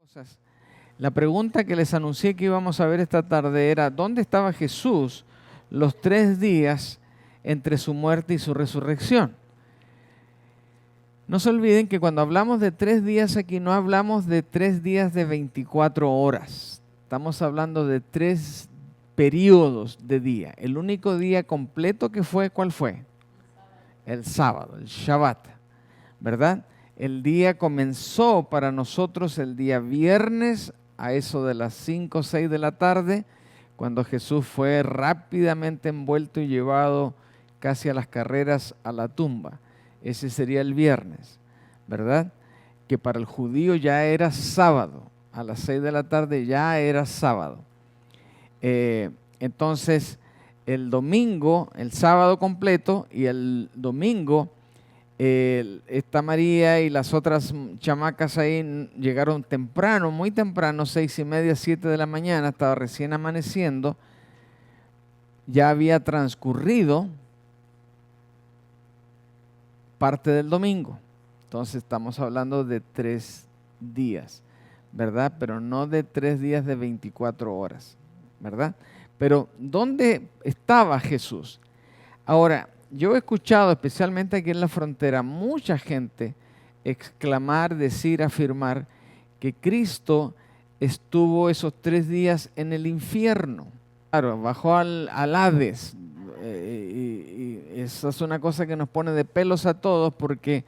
cosas. La pregunta que les anuncié que íbamos a ver esta tarde era, ¿dónde estaba Jesús los 3 días entre su muerte y su resurrección? No se olviden que cuando hablamos de 3 días aquí no hablamos de 3 días de 24 horas. Estamos hablando de 3 periodos de día. El único día completo que fue, ¿cuál fue? El sábado, el Shabbat, ¿verdad? El día comenzó para nosotros el día viernes a eso de las 5 o 6 de la tarde, cuando Jesús fue rápidamente envuelto y llevado casi a las carreras a la tumba. Ese sería el viernes, ¿verdad? Que para el judío ya era sábado, a las 6 de la tarde ya era sábado. Entonces, el domingo, el sábado completo y el domingo, esta María y las otras chamacas ahí llegaron temprano, muy temprano, 6:30, 7 de la mañana, estaba recién amaneciendo, ya había transcurrido parte del domingo. Entonces estamos hablando de 3 días, ¿verdad? Pero no de 3 días de 24 horas, ¿verdad? Pero ¿dónde estaba Jesús? Ahora, yo he escuchado, especialmente aquí en la frontera, mucha gente exclamar, decir, afirmar que Cristo estuvo esos 3 días en el infierno. Claro, bajó al Hades. Y esa es una cosa que nos pone de pelos a todos porque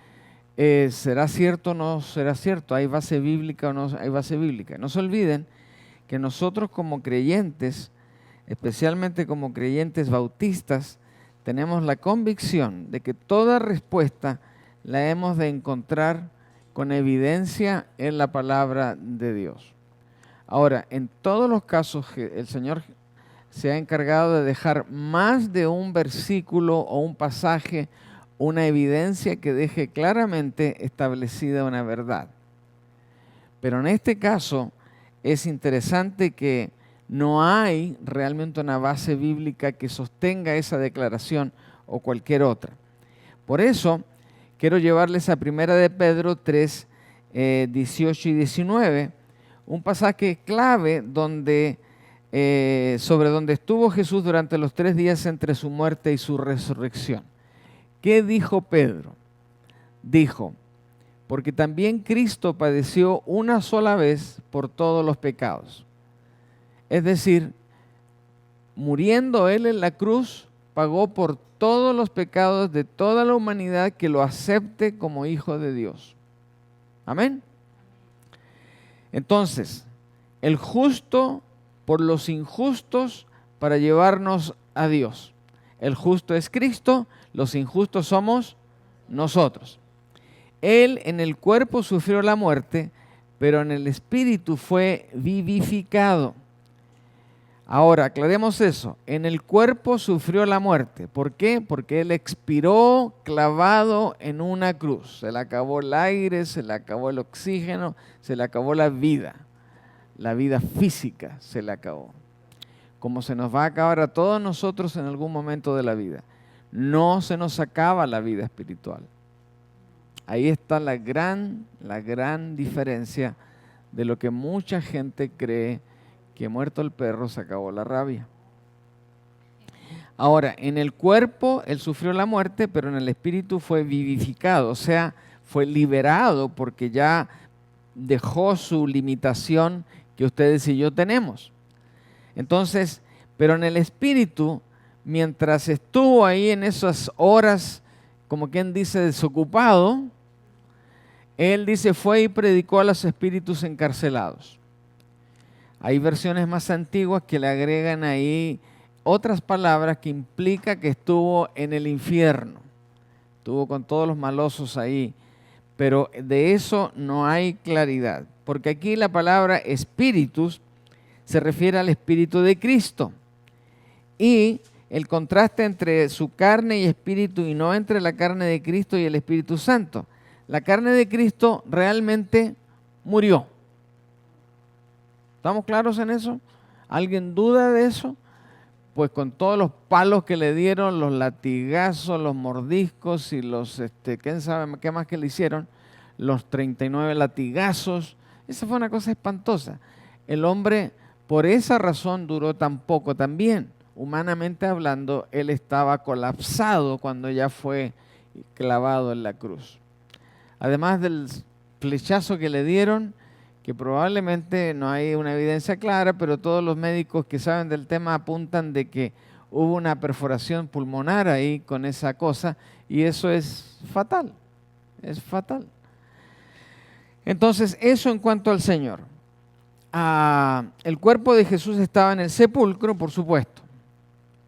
¿será cierto o no será cierto? ¿Hay base bíblica o no hay base bíblica? No se olviden que nosotros como creyentes, especialmente como creyentes bautistas, tenemos la convicción de que toda respuesta la hemos de encontrar con evidencia en la palabra de Dios. Ahora, en todos los casos el Señor se ha encargado de dejar más de un versículo o un pasaje, una evidencia que deje claramente establecida una verdad. Pero en este caso es interesante que no hay realmente una base bíblica que sostenga esa declaración o cualquier otra. Por eso quiero llevarles a 1 de Pedro 3, 18 y 19, un pasaje clave sobre donde estuvo Jesús durante los 3 días entre su muerte y su resurrección. ¿Qué dijo Pedro? Dijo, porque también Cristo padeció una sola vez por todos los pecados. Es decir, muriendo Él en la cruz, pagó por todos los pecados de toda la humanidad que lo acepte como hijo de Dios. Amén. Entonces, el justo por los injustos para llevarnos a Dios. El justo es Cristo, los injustos somos nosotros. Él en el cuerpo sufrió la muerte, pero en el espíritu fue vivificado. Ahora, aclaremos eso. En el cuerpo sufrió la muerte. ¿Por qué? Porque Él expiró clavado en una cruz. Se le acabó el aire, se le acabó el oxígeno, se le acabó la vida. La vida física se le acabó. Como se nos va a acabar a todos nosotros en algún momento de la vida. No se nos acaba la vida espiritual. Ahí está la gran diferencia de lo que mucha gente cree que muerto el perro se acabó la rabia. Ahora, en el cuerpo Él sufrió la muerte, pero en el espíritu fue vivificado, o sea, fue liberado porque ya dejó su limitación que ustedes y yo tenemos. Entonces, pero en el espíritu, mientras estuvo ahí en esas horas, como quien dice, desocupado, Él dice, fue y predicó a los espíritus encarcelados. Hay versiones más antiguas que le agregan ahí otras palabras que implica que estuvo en el infierno. Estuvo con todos los malosos ahí. Pero de eso no hay claridad. Porque aquí la palabra espíritus se refiere al Espíritu de Cristo. Y el contraste entre su carne y espíritu y no entre la carne de Cristo y el Espíritu Santo. La carne de Cristo realmente murió. ¿Estamos claros en eso? ¿Alguien duda de eso? Pues con todos los palos que le dieron, los latigazos, los mordiscos y los, quién sabe qué más que le hicieron, los 39 latigazos, Esa fue una cosa espantosa. El hombre, por esa razón, duró tan poco también. Humanamente hablando, él estaba colapsado cuando ya fue clavado en la cruz. Además del flechazo que le dieron, que probablemente no hay una evidencia clara, pero todos los médicos que saben del tema apuntan de que hubo una perforación pulmonar ahí con esa cosa, y eso es fatal, es fatal. Entonces, eso en cuanto al Señor. El cuerpo de Jesús estaba en el sepulcro, por supuesto,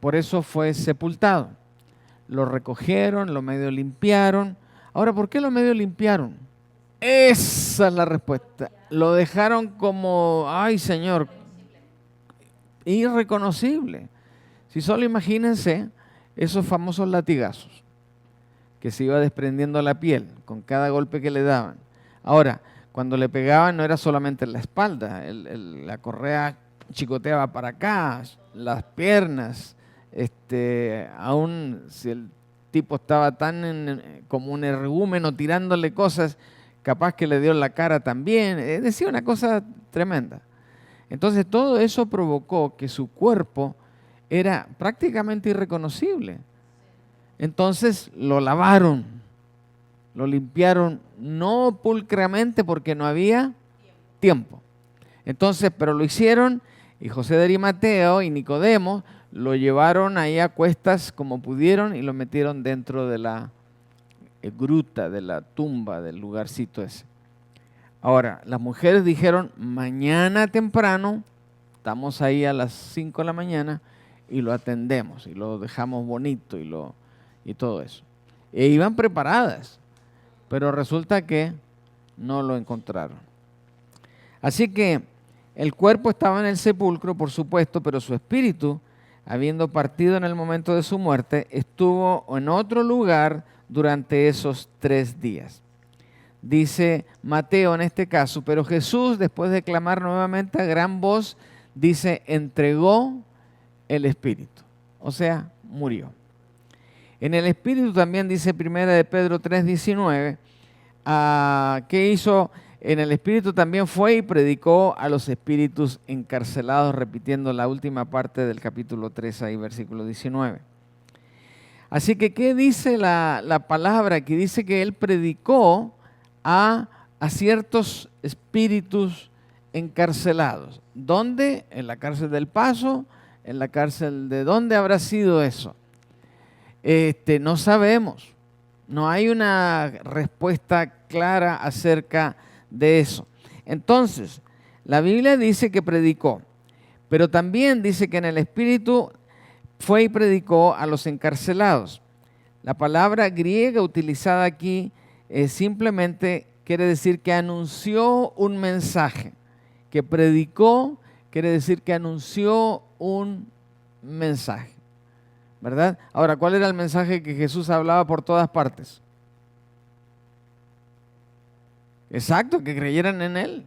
por eso fue sepultado. Lo recogieron, lo medio limpiaron. Ahora, ¿por qué lo medio limpiaron? Esa es la respuesta. Lo dejaron como, ay Señor, irreconocible. Si solo imagínense esos famosos latigazos que se iba desprendiendo la piel con cada golpe que le daban. Ahora, cuando le pegaban no era solamente en la espalda, la correa chicoteaba para acá, las piernas, aún si el tipo estaba tan como un energúmeno tirándole cosas, capaz que le dio en la cara también, decía una cosa tremenda. Entonces todo eso provocó que su cuerpo era prácticamente irreconocible. Entonces lo lavaron, lo limpiaron, no pulcramente porque no había tiempo. Entonces, pero lo hicieron y José de Arimateo y Nicodemo lo llevaron ahí a cuestas como pudieron y lo metieron dentro de la gruta, de la tumba, del lugarcito ese. Ahora, las mujeres dijeron, mañana temprano, estamos ahí a las 5 de la mañana y lo atendemos y lo dejamos bonito y todo eso. E iban preparadas, pero resulta que no lo encontraron. Así que el cuerpo estaba en el sepulcro, por supuesto, pero su espíritu, habiendo partido en el momento de su muerte, estuvo en otro lugar durante esos 3 días. Dice Mateo en este caso, pero Jesús, después de clamar nuevamente a gran voz, dice, entregó el espíritu, o sea, murió. En el espíritu también dice primera de Pedro 3:19, ¿qué hizo? En el espíritu también fue y predicó a los espíritus encarcelados, repitiendo la última parte del capítulo 3, ahí versículo 19. Así que, ¿qué dice la palabra? Que dice que él predicó a ciertos espíritus encarcelados. ¿Dónde? En la cárcel del Paso, en la cárcel de ¿dónde habrá sido eso? No sabemos. No hay una respuesta clara acerca de eso. Entonces, la Biblia dice que predicó, pero también dice que en el Espíritu fue y predicó a los encarcelados. La palabra griega utilizada aquí simplemente quiere decir que anunció un mensaje. Que predicó quiere decir que anunció un mensaje, ¿verdad? Ahora, ¿cuál era el mensaje que Jesús hablaba por todas partes? Exacto, que creyeran en Él.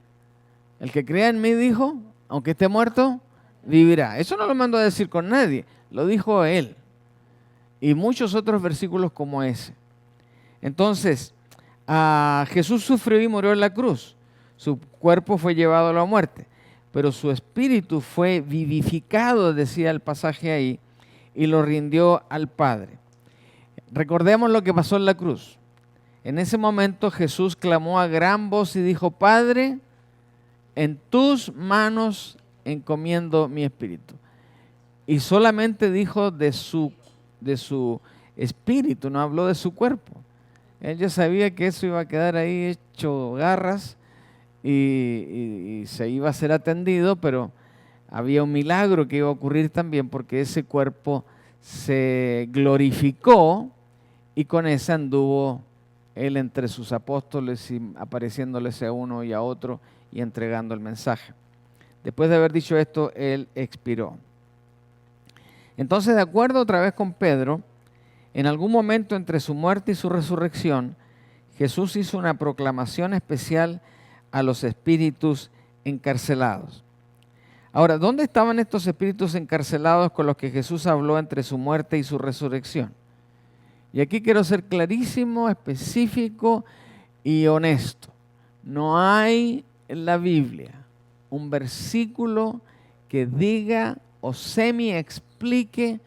El que crea en mí, dijo, aunque esté muerto, vivirá. Eso no lo mandó a decir con nadie, lo dijo Él. Y muchos otros versículos como ese. Entonces, Jesús sufrió y murió en la cruz. Su cuerpo fue llevado a la muerte, pero su espíritu fue vivificado, decía el pasaje ahí, y lo rindió al Padre. Recordemos lo que pasó en la cruz. En ese momento Jesús clamó a gran voz y dijo, Padre, en tus manos encomiendo mi espíritu. Y solamente dijo de su espíritu, no habló de su cuerpo. Él ya sabía que eso iba a quedar ahí hecho garras y se iba a ser atendido, pero había un milagro que iba a ocurrir también porque ese cuerpo se glorificó y con ese anduvo él entre sus apóstoles y apareciéndoles a uno y a otro y entregando el mensaje. Después de haber dicho esto, él expiró. Entonces, de acuerdo otra vez con Pedro, en algún momento entre su muerte y su resurrección, Jesús hizo una proclamación especial a los espíritus encarcelados. Ahora, ¿dónde estaban estos espíritus encarcelados con los que Jesús habló entre su muerte y su resurrección? Y aquí quiero ser clarísimo, específico y honesto. No hay en la Biblia un versículo que diga o semi explique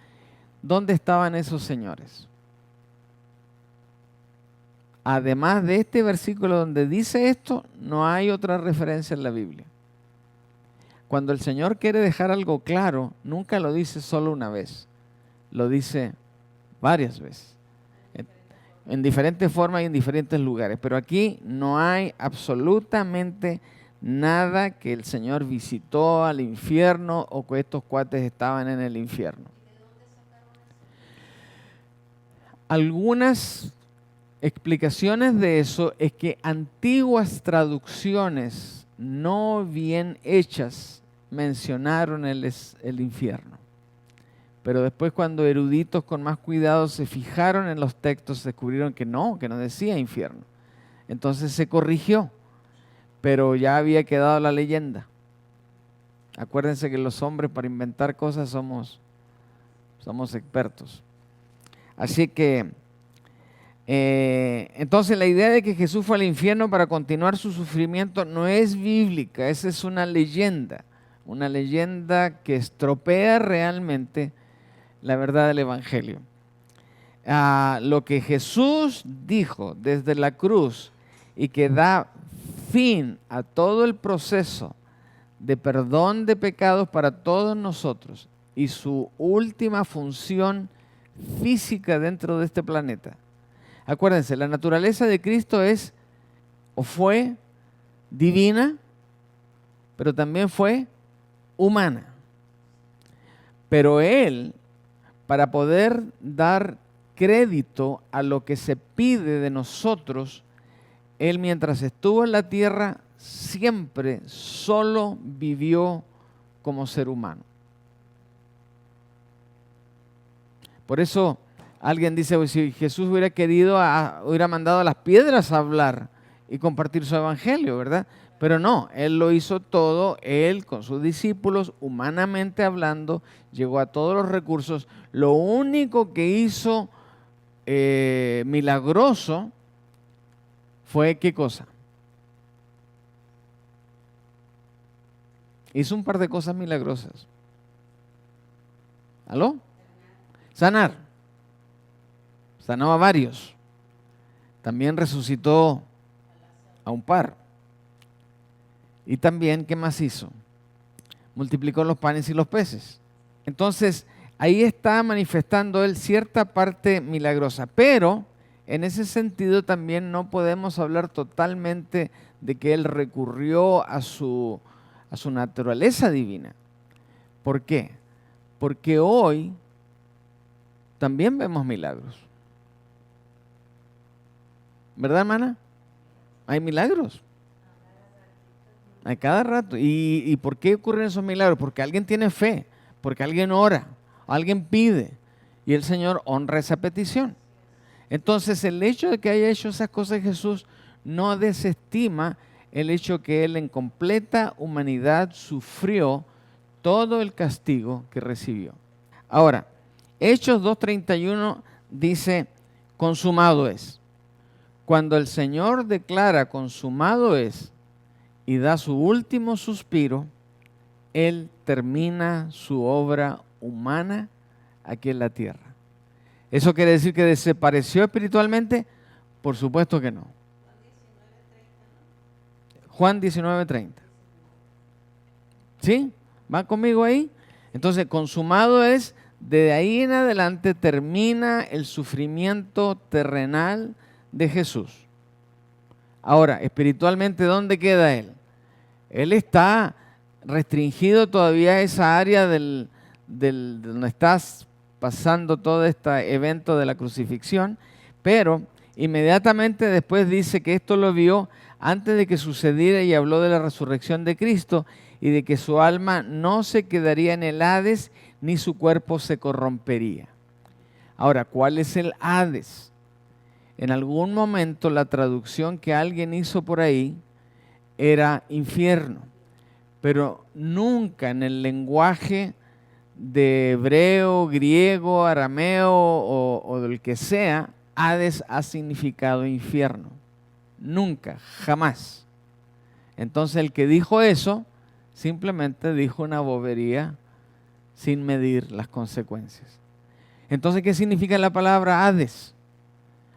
dónde estaban esos señores. Además de este versículo donde dice esto, no hay otra referencia en la Biblia. Cuando el Señor quiere dejar algo claro, nunca lo dice solo una vez, lo dice varias veces, en diferentes formas y en diferentes lugares. Pero aquí no hay absolutamente nada que el Señor visitó al infierno o que estos cuates estaban en el infierno. Algunas explicaciones de eso es que antiguas traducciones no bien hechas mencionaron el infierno. Pero después, cuando eruditos con más cuidado se fijaron en los textos, descubrieron que no decía infierno. Entonces se corrigió, pero ya había quedado la leyenda. Acuérdense que los hombres para inventar cosas somos expertos. Así que entonces la idea de que Jesús fue al infierno para continuar su sufrimiento no es bíblica, esa es una leyenda que estropea realmente la verdad del Evangelio. Lo que Jesús dijo desde la cruz y que da fin a todo el proceso de perdón de pecados para todos nosotros y su última función física dentro de este planeta. Acuérdense, la naturaleza de Cristo es o fue divina, pero también fue humana. Pero Él, para poder dar crédito a lo que se pide de nosotros, Él mientras estuvo en la tierra siempre solo vivió como ser humano. Por eso alguien dice, si Jesús hubiera querido, hubiera mandado a las piedras a hablar y compartir su evangelio, ¿verdad? Pero no, Él lo hizo todo, Él con sus discípulos, humanamente hablando, llegó a todos los recursos. Lo único que hizo milagroso fue, ¿qué cosa? Hizo un par de cosas milagrosas. ¿Aló? Sanar. Sanó a varios. También resucitó a un par. Y también, ¿qué más hizo? Multiplicó los panes y los peces. Entonces, ahí está manifestando Él cierta parte milagrosa. Pero, en ese sentido, también no podemos hablar totalmente de que Él recurrió a su naturaleza divina. ¿Por qué? Porque hoy también vemos milagros. ¿Verdad, hermana? Hay milagros. Hay cada rato. ¿Y por qué ocurren esos milagros? Porque alguien tiene fe, porque alguien ora, alguien pide y el Señor honra esa petición. Entonces, el hecho de que haya hecho esas cosas Jesús no desestima el hecho que Él en completa humanidad sufrió todo el castigo que recibió. Ahora, Hechos 2:31 dice, consumado es. Cuando el Señor declara consumado es y da su último suspiro, Él termina su obra humana aquí en la tierra. ¿Eso quiere decir que desapareció espiritualmente? Por supuesto que no. Juan 19:30. ¿Sí? ¿Van conmigo ahí? Entonces, consumado es, de ahí en adelante termina el sufrimiento terrenal de Jesús. Ahora, espiritualmente, ¿dónde queda Él? Él está restringido todavía a esa área donde estás pasando todo este evento de la crucifixión, pero inmediatamente después dice que esto lo vio antes de que sucediera y habló de la resurrección de Cristo y de que su alma no se quedaría en el Hades ni su cuerpo se corrompería. Ahora, ¿cuál es el Hades? En algún momento la traducción que alguien hizo por ahí era infierno, pero nunca en el lenguaje de hebreo, griego, arameo o del que sea, Hades ha significado infierno. Nunca, jamás. Entonces el que dijo eso simplemente dijo una bobería sin medir las consecuencias. Entonces, ¿qué significa la palabra Hades?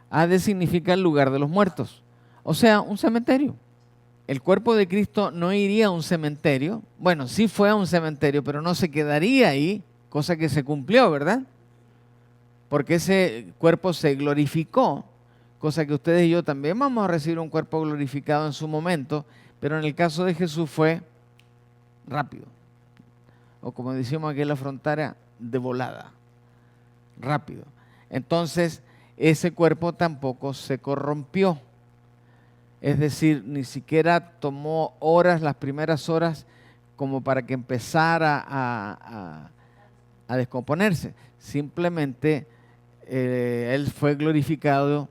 Hades significa el lugar de los muertos, o sea, un cementerio. El cuerpo de Cristo no iría a un cementerio. Bueno, sí fue a un cementerio, pero no se quedaría ahí, cosa que se cumplió, ¿verdad? Porque ese cuerpo se glorificó, cosa que ustedes y yo también vamos a recibir un cuerpo glorificado en su momento, pero en el caso de Jesús fue rápido. O como decimos aquí en la frontera, de volada, rápido. Entonces, ese cuerpo tampoco se corrompió. Es decir, ni siquiera tomó horas, las primeras horas, como para que empezara a descomponerse. Simplemente Él fue glorificado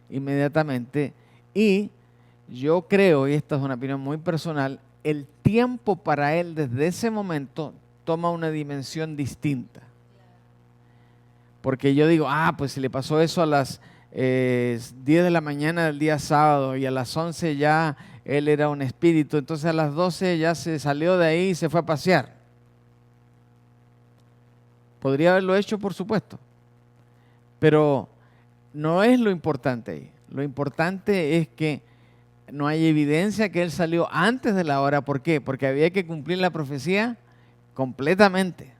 inmediatamente. Y yo creo, y esta es una opinión muy personal, el tiempo para Él desde ese momento toma una dimensión distinta. Porque yo digo, pues si le pasó eso a las 10 de la mañana del día sábado y a las 11 ya él era un espíritu, entonces a las 12 ya se salió de ahí y se fue a pasear. Podría haberlo hecho, por supuesto, pero no es lo importante ahí. Lo importante es que no hay evidencia que él salió antes de la hora. ¿Por qué? Porque había que cumplir la profecía completamente.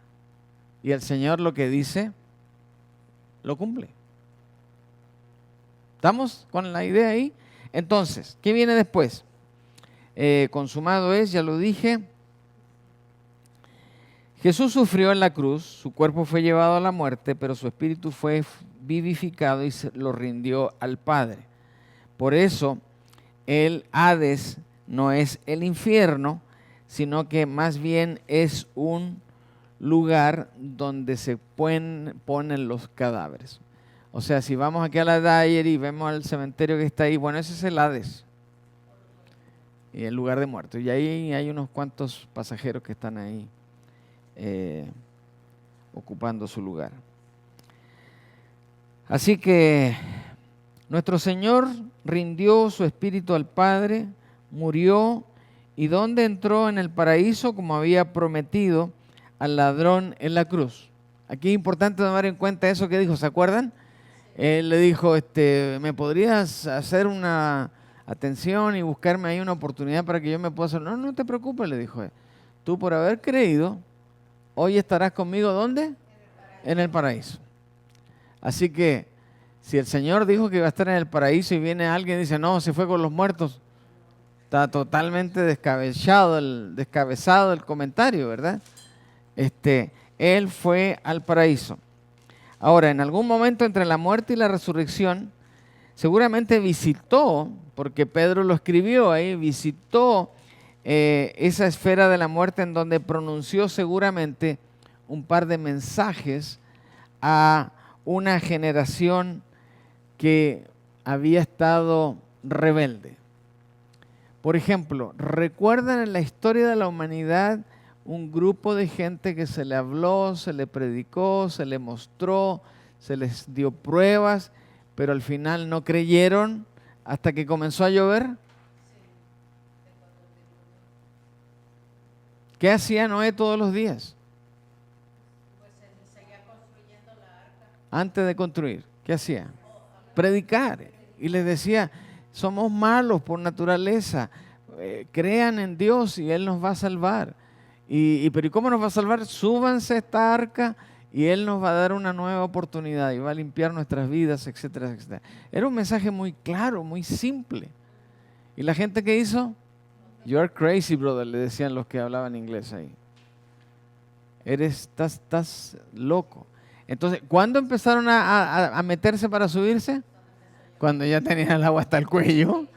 Y el Señor lo que dice, lo cumple. ¿Estamos con la idea ahí? Entonces, ¿qué viene después? Consumado es, ya lo dije. Jesús sufrió en la cruz, su cuerpo fue llevado a la muerte, pero su espíritu fue vivificado y se lo rindió al Padre. Por eso, el Hades no es el infierno, sino que más bien es un lugar donde se ponen los cadáveres. O sea, si vamos aquí a la Dyer y vemos el cementerio que está ahí, bueno, ese es el Hades, y el lugar de muertos. Y ahí hay unos cuantos pasajeros que están ahí ocupando su lugar. Así que nuestro Señor rindió su espíritu al Padre, murió, y ¿dónde entró? En el paraíso, como había prometido al ladrón en la cruz. Aquí es importante tomar en cuenta eso que dijo, ¿se acuerdan? Él le dijo, ¿me podrías hacer una atención y buscarme ahí una oportunidad para que yo me pueda hacer? No, no te preocupes, le dijo él. Tú por haber creído, hoy estarás conmigo, ¿dónde? En el paraíso. Así que, si el Señor dijo que iba a estar en el paraíso y viene alguien y dice, no, se fue con los muertos, está totalmente descabezado el comentario, ¿verdad? Él fue al paraíso. Ahora, en algún momento entre la muerte y la resurrección, seguramente visitó, porque Pedro lo escribió ahí, visitó esa esfera de la muerte en donde pronunció seguramente un par de mensajes a una generación que había estado rebelde. Por ejemplo, ¿recuerdan en la historia de la humanidad un grupo de gente que se le habló, se le predicó, se le mostró, se les dio pruebas, pero al final no creyeron hasta que comenzó a llover? ¿Qué hacía Noé todos los días? Pues se seguía construyendo la arca. Antes de construir, ¿qué hacía? Predicar. Y les decía, somos malos por naturaleza, crean en Dios y Él nos va a salvar. Pero ¿y cómo nos va a salvar? Súbanse a esta arca y Él nos va a dar una nueva oportunidad y va a limpiar nuestras vidas, etcétera, etcétera. Era un mensaje muy claro, muy simple. ¿Y la gente qué hizo? You are crazy, brother, le decían los que hablaban inglés ahí. Estás loco. Entonces, ¿cuándo empezaron a meterse para subirse? Cuando ya tenían el agua hasta el cuello.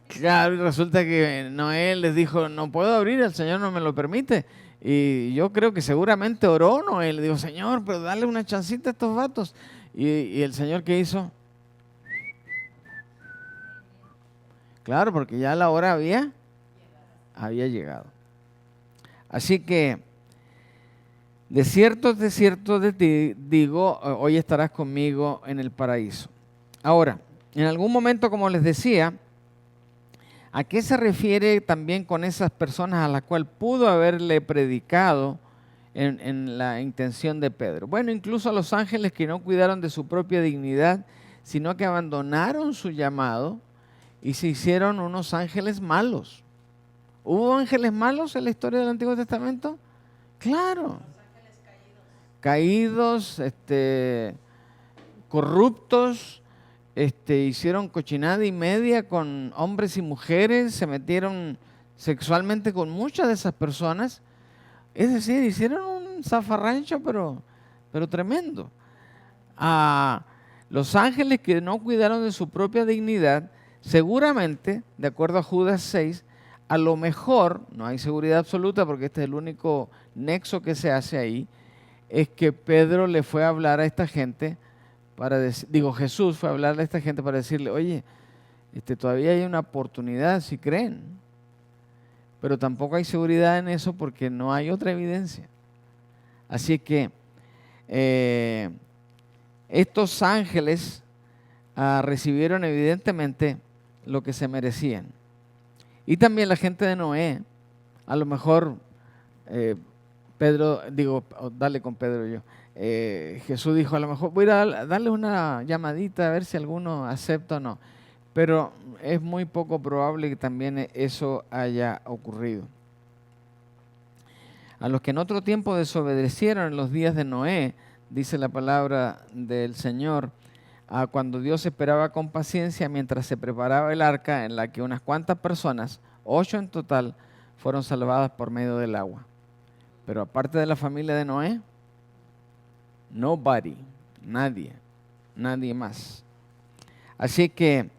Claro, y resulta que Noé les dijo, no puedo abrir, el Señor no me lo permite. Y yo creo que seguramente oró Noé, le dijo, Señor, pero dale una chancita a estos vatos. Y el Señor, ¿qué hizo? Claro, porque ya la hora había llegado. Así que, de cierto de ti digo, hoy estarás conmigo en el paraíso. Ahora, en algún momento, como les decía, ¿A qué se refiere también con esas personas a las cuales pudo haberle predicado en la intención de Pedro? Bueno, incluso a los ángeles que no cuidaron de su propia dignidad, sino que abandonaron su llamado y se hicieron unos ángeles malos. ¿Hubo ángeles malos en la historia del Antiguo Testamento? Claro. Caídos, corruptos, hicieron cochinada y media con hombres y mujeres, se metieron sexualmente con muchas de esas personas. Es decir, hicieron un zafarrancho, pero tremendo. A los ángeles que no cuidaron de su propia dignidad, seguramente, de acuerdo a Judas 6, a lo mejor, no hay seguridad absoluta porque este es el único nexo que se hace ahí, es que Pedro le fue a hablar a esta gente Jesús fue a hablarle a esta gente para decirle, oye, todavía hay una oportunidad si creen, pero tampoco hay seguridad en eso porque no hay otra evidencia. Así que estos ángeles recibieron evidentemente lo que se merecían. Y también la gente de Noé, a lo mejor dale con Pedro yo. Jesús dijo, a lo mejor voy a darle una llamadita a ver si alguno acepta o no. Pero es muy poco probable que también eso haya ocurrido. A los que en otro tiempo desobedecieron en los días de Noé, dice la palabra del Señor, cuando Dios esperaba con paciencia mientras se preparaba el arca en la que unas cuantas personas, 8 en total, fueron salvadas por medio del agua. Pero aparte de la familia de Noé, nadie más. Así que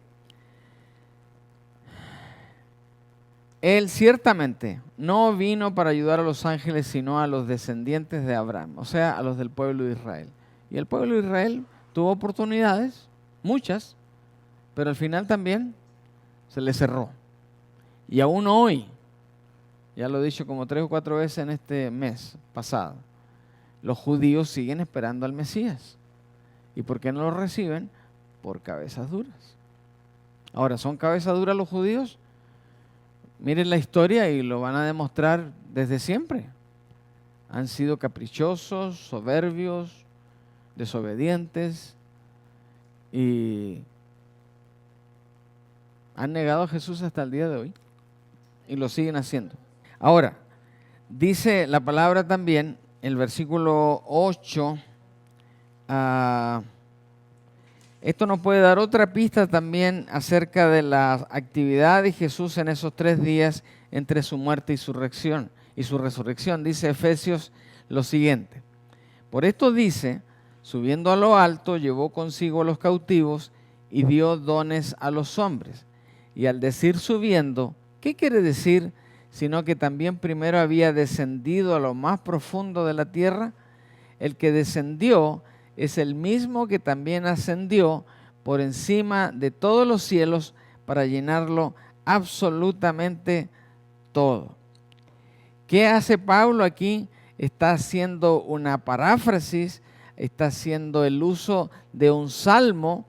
Él ciertamente no vino para ayudar a los ángeles, sino a los descendientes de Abraham, o sea, a los del pueblo de Israel. Y el pueblo de Israel tuvo oportunidades, muchas, pero al final también se le cerró. Y aún hoy, ya lo he dicho como 3 o 4 veces en este mes pasado, los judíos siguen esperando al Mesías. ¿Y por qué no lo reciben? Por cabezas duras. Ahora, ¿son cabezas duras los judíos? Miren la historia y lo van a demostrar desde siempre. Han sido caprichosos, soberbios, desobedientes y han negado a Jesús hasta el día de hoy y lo siguen haciendo. Ahora, dice la palabra también, el versículo 8, esto nos puede dar otra pista también acerca de la actividad de Jesús en esos 3 días entre su muerte y su resurrección. Dice Efesios lo siguiente: por esto dice, subiendo a lo alto, llevó consigo a los cautivos y dio dones a los hombres. Y al decir subiendo, ¿qué quiere decir? Sino que también primero había descendido a lo más profundo de la tierra. El que descendió es el mismo que también ascendió por encima de todos los cielos para llenarlo absolutamente todo. ¿Qué hace Pablo aquí? Está haciendo una paráfrasis, está haciendo el uso de un salmo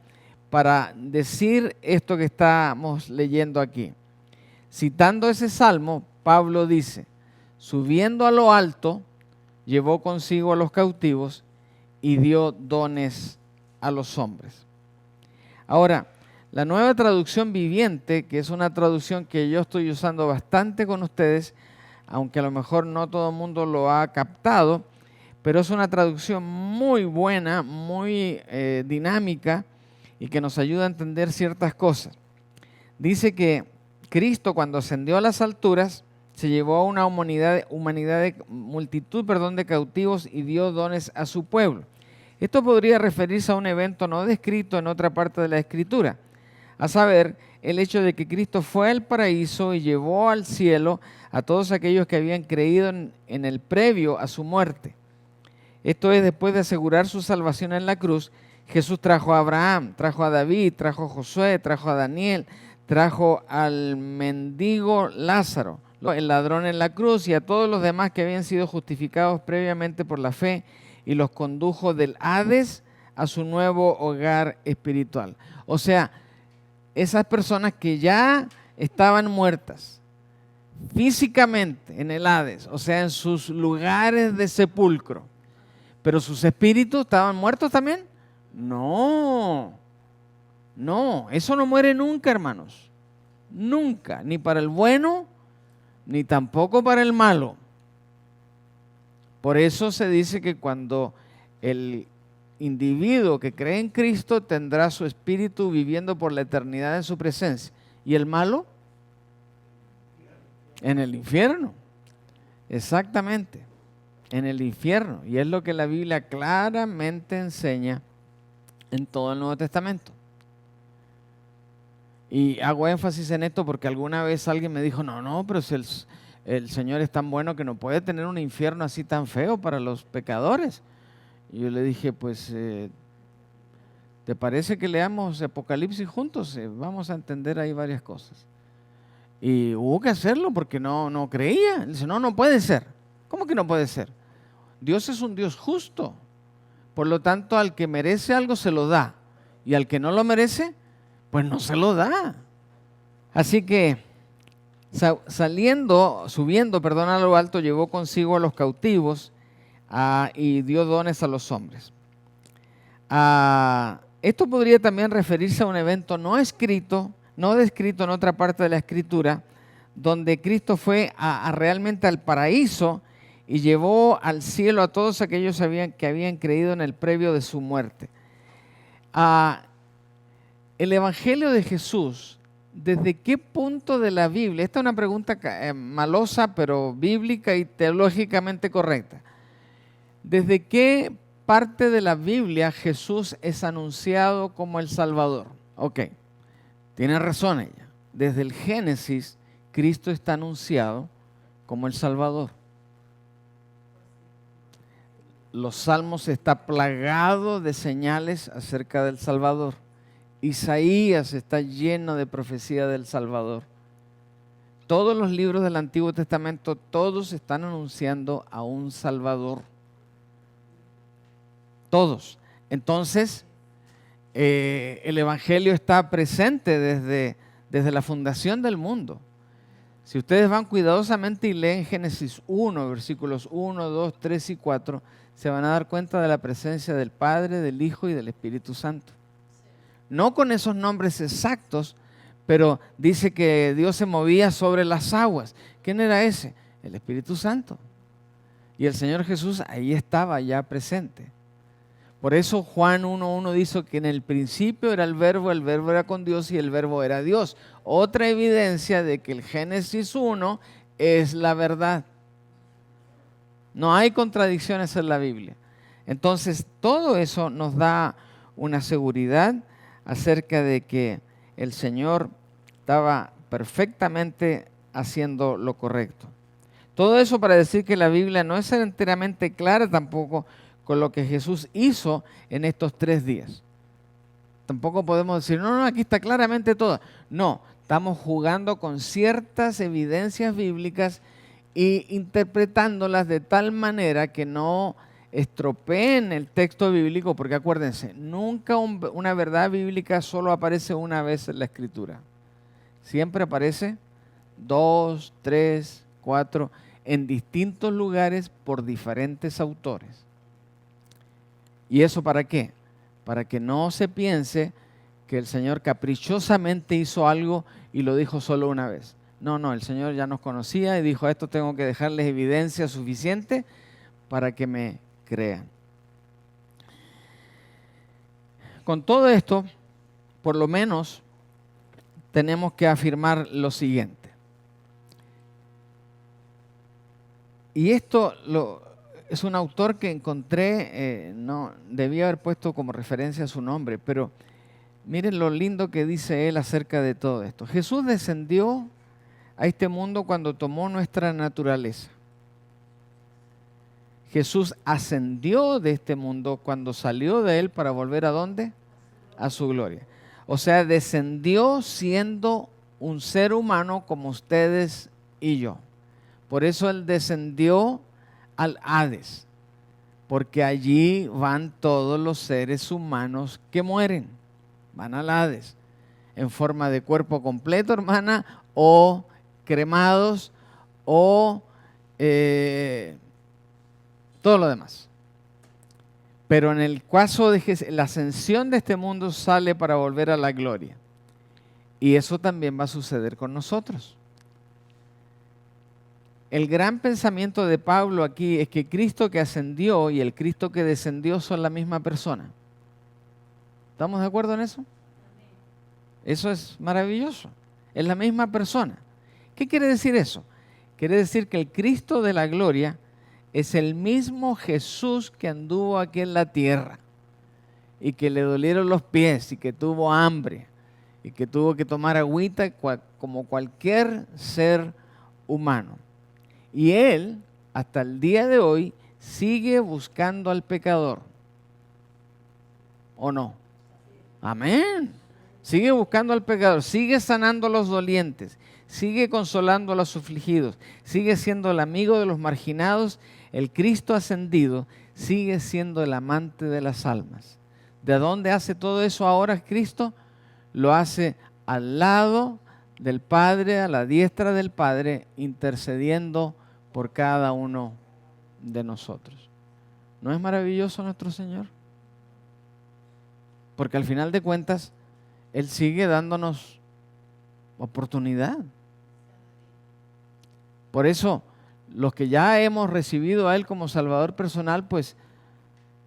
para decir esto que estamos leyendo aquí. Citando ese salmo, Pablo dice, subiendo a lo alto, llevó consigo a los cautivos y dio dones a los hombres. Ahora, la Nueva Traducción Viviente, que es una traducción que yo estoy usando bastante con ustedes, aunque a lo mejor no todo el mundo lo ha captado, pero es una traducción muy buena, muy dinámica y que nos ayuda a entender ciertas cosas. Dice que Cristo, cuando ascendió a las alturas, se llevó a una multitud de cautivos y dio dones a su pueblo. Esto podría referirse a un evento no descrito en otra parte de la Escritura, a saber, el hecho de que Cristo fue al paraíso y llevó al cielo a todos aquellos que habían creído en el previo a su muerte. Esto es, después de asegurar su salvación en la cruz, Jesús trajo a Abraham, trajo a David, trajo a Josué, trajo a Daniel, trajo al mendigo Lázaro, el ladrón en la cruz, y a todos los demás que habían sido justificados previamente por la fe, y los condujo del Hades a su nuevo hogar espiritual. O sea, esas personas que ya estaban muertas físicamente en el Hades, o sea, en sus lugares de sepulcro. ¿Pero sus espíritus estaban muertos también? No, no, eso no muere nunca, hermanos. Nunca, ni para el bueno, ni tampoco para el malo. Por eso se dice que cuando el individuo que cree en Cristo tendrá su espíritu viviendo por la eternidad en su presencia. ¿Y el malo? En el infierno. Exactamente, en el infierno. Y es lo que la Biblia claramente enseña en todo el Nuevo Testamento. Y hago énfasis en esto porque alguna vez alguien me dijo, no, pero si el Señor es tan bueno que no puede tener un infierno así tan feo para los pecadores. Y yo le dije, pues, ¿te parece que leamos Apocalipsis juntos? Vamos a entender ahí varias cosas. Y hubo que hacerlo porque no creía. Dice, no puede ser. ¿Cómo que no puede ser? Dios es un Dios justo. Por lo tanto, al que merece algo se lo da. Y al que no lo merece, pues no se lo da. Así que subiendo a lo alto, llevó consigo a los cautivos y dio dones a los hombres. Esto podría también referirse a un evento no descrito en otra parte de la Escritura, donde Cristo fue realmente al paraíso y llevó al cielo a todos aquellos que habían creído en el previo de su muerte. El Evangelio de Jesús, ¿desde qué punto de la Biblia? Esta es una pregunta malosa, pero bíblica y teológicamente correcta. ¿Desde qué parte de la Biblia Jesús es anunciado como el Salvador? Ok, tiene razón ella. Desde el Génesis, Cristo está anunciado como el Salvador. Los Salmos está plagado de señales acerca del Salvador. Isaías está lleno de profecía del Salvador. Todos los libros del Antiguo Testamento, todos están anunciando a un Salvador. Todos. Entonces, el Evangelio está presente desde la fundación del mundo. Si ustedes van cuidadosamente y leen Génesis 1, versículos 1, 2, 3 y 4, se van a dar cuenta de la presencia del Padre, del Hijo y del Espíritu Santo. No con esos nombres exactos, pero dice que Dios se movía sobre las aguas. ¿Quién era ese? El Espíritu Santo. Y el Señor Jesús ahí estaba ya presente. Por eso Juan 1.1 dice que en el principio era el verbo era con Dios y el verbo era Dios. Otra evidencia de que el Génesis 1 es la verdad. No hay contradicciones en la Biblia. Entonces, todo eso nos da una seguridad acerca de que el Señor estaba perfectamente haciendo lo correcto. Todo eso para decir que la Biblia no es enteramente clara tampoco con lo que Jesús hizo en estos 3 días. Tampoco podemos decir, no, aquí está claramente todo. No, estamos jugando con ciertas evidencias bíblicas e interpretándolas de tal manera que no estropeen el texto bíblico, porque acuérdense, nunca una verdad bíblica solo aparece una vez en la Escritura. Siempre aparece 2, 3, 4, en distintos lugares por diferentes autores. ¿Y eso para qué? Para que no se piense que el Señor caprichosamente hizo algo y lo dijo solo una vez. No, el Señor ya nos conocía y dijo, a esto tengo que dejarles evidencia suficiente para que me crean. Con todo esto, por lo menos, tenemos que afirmar lo siguiente. Y esto es un autor que encontré, no debía haber puesto como referencia su nombre, pero miren lo lindo que dice él acerca de todo esto. Jesús descendió a este mundo cuando tomó nuestra naturaleza. Jesús ascendió de este mundo cuando salió de él para volver ¿a dónde? A su gloria. O sea, descendió siendo un ser humano como ustedes y yo. Por eso él descendió al Hades, porque allí van todos los seres humanos que mueren. Van al Hades en forma de cuerpo completo, hermana, o cremados o todo lo demás. Pero en el caso de Jesús, la ascensión de este mundo sale para volver a la gloria. Y eso también va a suceder con nosotros. El gran pensamiento de Pablo aquí es que Cristo que ascendió y el Cristo que descendió son la misma persona. ¿Estamos de acuerdo en eso? Eso es maravilloso. Es la misma persona. ¿Qué quiere decir eso? Quiere decir que el Cristo de la gloria es el mismo Jesús que anduvo aquí en la tierra y que le dolieron los pies y que tuvo hambre y que tuvo que tomar agüita como cualquier ser humano. Y Él, hasta el día de hoy, sigue buscando al pecador. ¿O no? Amén. Sigue buscando al pecador, sigue sanando a los dolientes, sigue consolando a los afligidos, sigue siendo el amigo de los marginados. El Cristo ascendido sigue siendo el amante de las almas. ¿De dónde hace todo eso ahora Cristo? Lo hace al lado del Padre, a la diestra del Padre, intercediendo por cada uno de nosotros. ¿No es maravilloso nuestro Señor? Porque al final de cuentas, Él sigue dándonos oportunidad. Por eso, los que ya hemos recibido a Él como Salvador personal, pues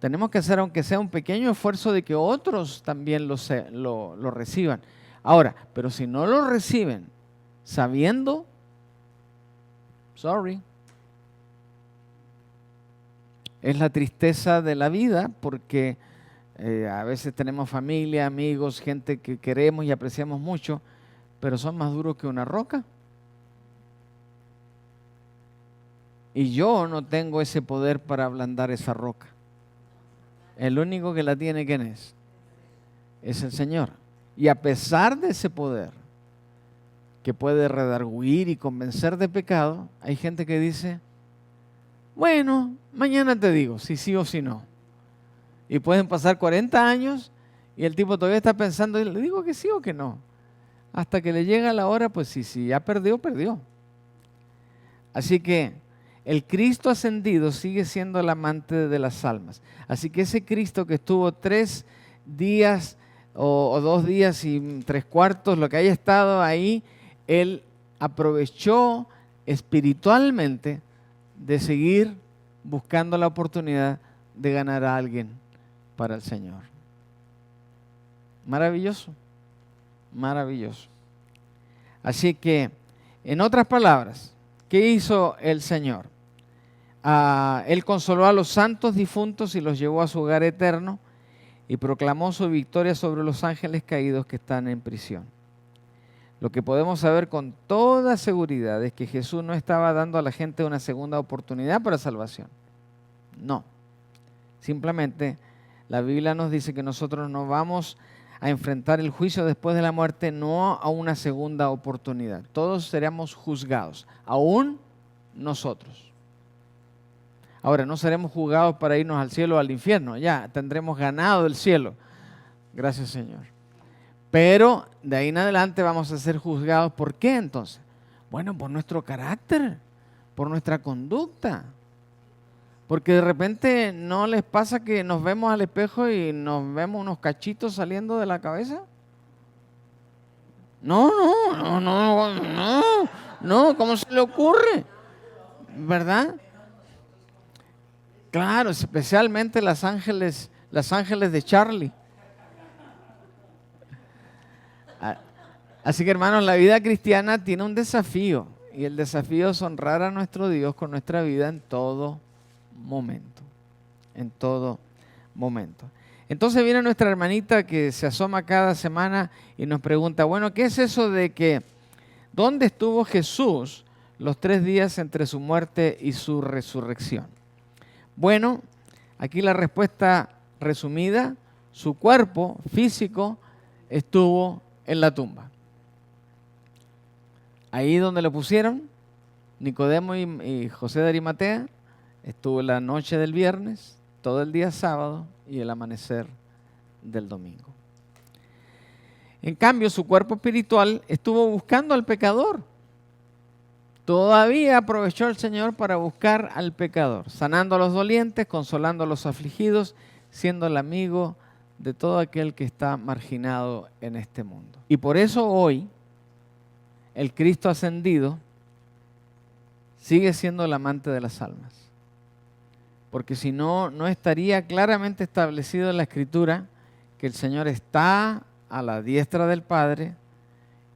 tenemos que hacer, aunque sea un pequeño esfuerzo, de que otros también lo reciban. Ahora, pero si no lo reciben sabiendo, sorry. Es la tristeza de la vida porque a veces tenemos familia, amigos, gente que queremos y apreciamos mucho, pero son más duros que una roca. Y yo no tengo ese poder para ablandar esa roca. El único que la tiene, ¿quién es? Es el Señor. Y a pesar de ese poder que puede redarguir y convencer de pecado, hay gente que dice, bueno, mañana te digo si sí o si no. Y pueden pasar 40 años y el tipo todavía está pensando, ¿le digo que sí o que no? Hasta que le llega la hora, pues sí, ya perdió, perdió. Así que el Cristo ascendido sigue siendo el amante de las almas. Así que ese Cristo que estuvo 3 días o 2 días y 3/4, lo que haya estado ahí, Él aprovechó espiritualmente de seguir buscando la oportunidad de ganar a alguien para el Señor. Maravilloso, maravilloso. Así que, en otras palabras, ¿qué hizo el Señor? Él consoló a los santos difuntos y los llevó a su hogar eterno y proclamó su victoria sobre los ángeles caídos que están en prisión. Lo que podemos saber con toda seguridad es que Jesús no estaba dando a la gente una segunda oportunidad para salvación. No. Simplemente la Biblia nos dice que nosotros no vamos a enfrentar el juicio después de la muerte, no a una segunda oportunidad. Todos seremos juzgados, aún nosotros. Ahora, no seremos juzgados para irnos al cielo o al infierno, ya tendremos ganado el cielo. Gracias, Señor. Pero de ahí en adelante vamos a ser juzgados. ¿Por qué entonces? Bueno, por nuestro carácter, por nuestra conducta. Porque de repente no les pasa que nos vemos al espejo y nos vemos unos cachitos saliendo de la cabeza. No, ¿cómo se le ocurre? ¿Verdad? Claro, especialmente las ángeles de Charlie. Así que hermanos, la vida cristiana tiene un desafío y el desafío es honrar a nuestro Dios con nuestra vida en todo momento, en todo momento. Entonces viene nuestra hermanita que se asoma cada semana y nos pregunta, bueno, ¿qué es eso de que dónde estuvo Jesús los 3 días entre su muerte y su resurrección? Bueno, aquí la respuesta resumida, su cuerpo físico estuvo en la tumba. Ahí donde lo pusieron, Nicodemo y José de Arimatea, estuvo la noche del viernes, todo el día sábado y el amanecer del domingo. En cambio, su cuerpo espiritual estuvo buscando al pecador. Todavía aprovechó el Señor para buscar al pecador, sanando a los dolientes, consolando a los afligidos, siendo el amigo de todo aquel que está marginado en este mundo. Y por eso hoy, el Cristo ascendido sigue siendo el amante de las almas. Porque si no, no estaría claramente establecido en la Escritura que el Señor está a la diestra del Padre,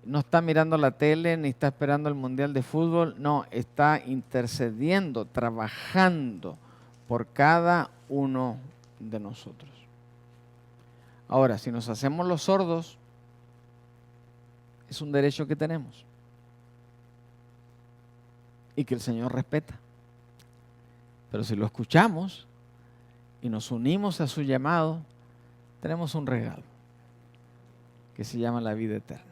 no está mirando la tele ni está esperando el Mundial de Fútbol, no, está intercediendo, trabajando por cada uno de nosotros. Ahora, si nos hacemos los sordos, es un derecho que tenemos y que el Señor respeta. Pero si lo escuchamos y nos unimos a su llamado, tenemos un regalo que se llama la vida eterna.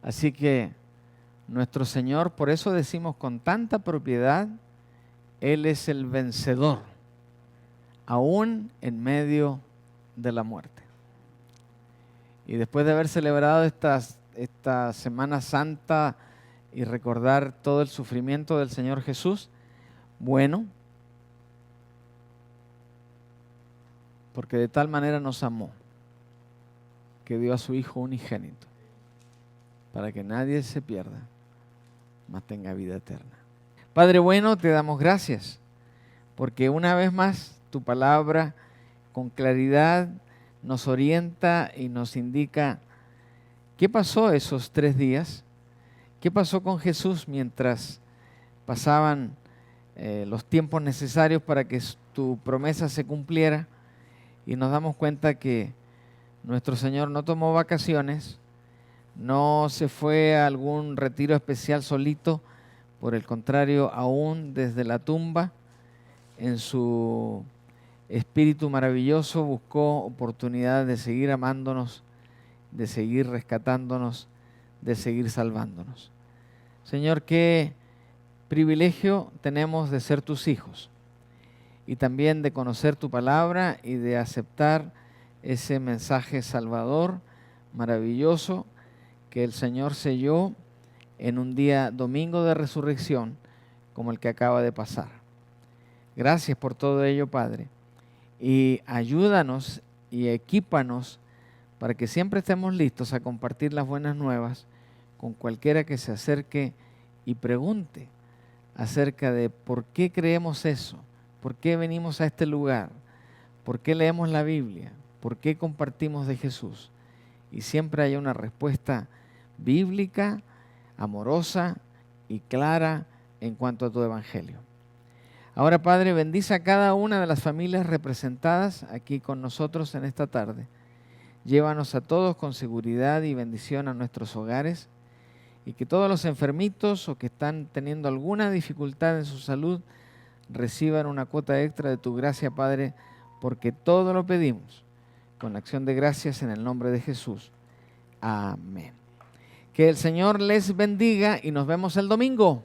Así que nuestro Señor, por eso decimos con tanta propiedad, Él es el vencedor, aún en medio de la muerte. Y después de haber celebrado esta Semana Santa y recordar todo el sufrimiento del Señor Jesús, bueno, porque de tal manera nos amó, que dio a su Hijo unigénito, para que nadie se pierda, mas tenga vida eterna. Padre bueno, te damos gracias, porque una vez más tu palabra con claridad nos orienta y nos indica qué pasó esos 3 días, qué pasó con Jesús mientras pasaban los tiempos necesarios para que tu promesa se cumpliera, y nos damos cuenta que nuestro Señor no tomó vacaciones, no se fue a algún retiro especial solito, por el contrario, aún desde la tumba, en su espíritu maravilloso, buscó oportunidad de seguir amándonos, de seguir rescatándonos, de seguir salvándonos. Señor, qué privilegio tenemos de ser tus hijos y también de conocer tu palabra y de aceptar ese mensaje salvador, maravilloso, que el Señor selló en un día domingo de resurrección como el que acaba de pasar. Gracias por todo ello, Padre, y ayúdanos y equípanos para que siempre estemos listos a compartir las buenas nuevas con cualquiera que se acerque y pregunte acerca de por qué creemos eso, por qué venimos a este lugar, por qué leemos la Biblia, por qué compartimos de Jesús. Y siempre haya una respuesta bíblica, amorosa y clara en cuanto a tu evangelio. Ahora, Padre, bendice a cada una de las familias representadas aquí con nosotros en esta tarde. Llévanos a todos con seguridad y bendición a nuestros hogares, y que todos los enfermitos o que están teniendo alguna dificultad en su salud reciban una cuota extra de tu gracia, Padre, porque todo lo pedimos con acción de gracias en el nombre de Jesús. Amén. Que el Señor les bendiga y nos vemos el domingo.